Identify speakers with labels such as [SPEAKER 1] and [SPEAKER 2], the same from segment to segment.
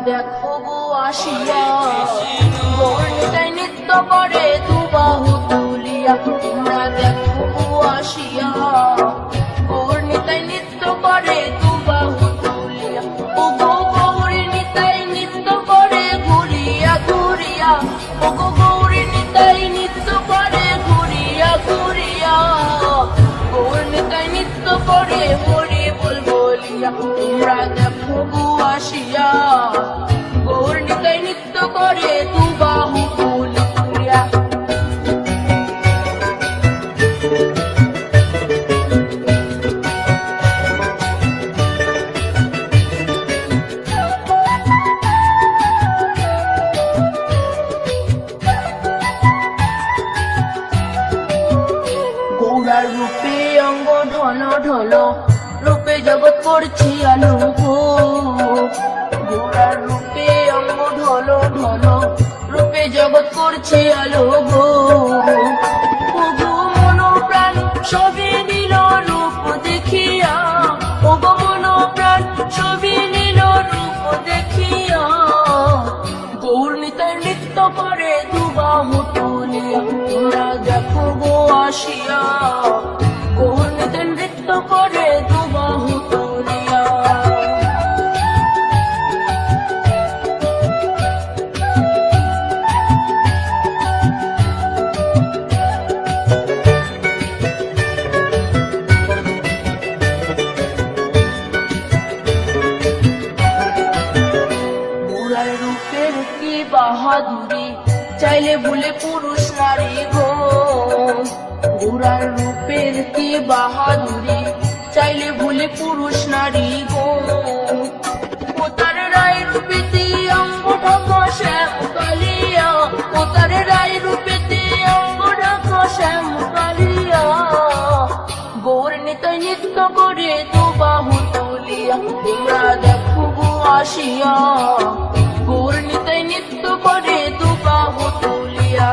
[SPEAKER 1] দেখো গো আসিয়া, গৌরনিতাই নৃত্য করে দুবাহু তুলিয়া। তোমরা দেখো গো আসিয়া, গৌরনিতাই নৃত্য করে দুবাহু তুলিয়া। ও গো গৌরনিতাই নৃত্য করে ঘুরিয়া ঘুরিয়া, ও গো গৌরনিতাই নৃত্য করে ঘুরিয়া ঘুরিয়া। গৌরনিতাই নৃত্য করে হরি বল বলিয়া। তোমরা দেখো গো আসিয়া, গৌরনিতাই নৃত্য করে দুবাহু তুলিয়া। গৌরার রূপে অঙ্গ ঢল ঢল, রূপে জগৎ করছি আলো গো। গৌরার রূপে অঙ্গ ঢল ঢল, রূপে জগৎ করছি আলো গো। ও গো মন প্রাণ সবই নীল রূপ দেখিয়া, ও গো মন প্রাণ সবই নীল রূপ দেখিয়া। গৌরনিতাই নৃত্য করে দুবাহু তুলিয়া। তোমরা দেখো গো আসিয়া, গৌরনিতাই নৃত্য করে দুবাহু তুলিয়া। গৌরার রূপের কি বাহাদুরি, চাইলে ভুলে পুরুষ নারী গো। গৌরার রূপের কি বাহাদুরি, চাইলে ভুলে পুরুষ নারী গো। ও তার রায় রূপেতে অঙ্গ ঢাকা শ্যাম কালিয়া, ও তার রায় রূপেতে অঙ্গ ঢাকা শ্যাম কালিয়া। গৌরনিতাই নৃত্য করে দুবাহু তুলিয়া। তোমরা দেখো গো আসিয়া, গৌরনিতাই নৃত্য করে দুবাহু তুলিয়া।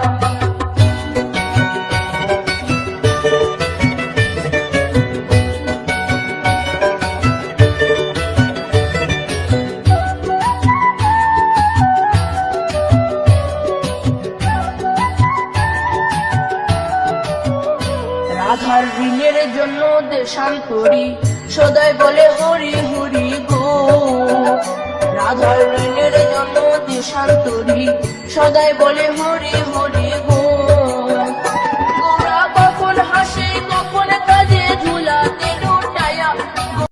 [SPEAKER 1] রাধার ঋণের জন্য দেশান্তরী, সদাই বলে হরি হরি গো। রাধার ঋণের জন্য দেশান্তরী, সদাই বলে হরি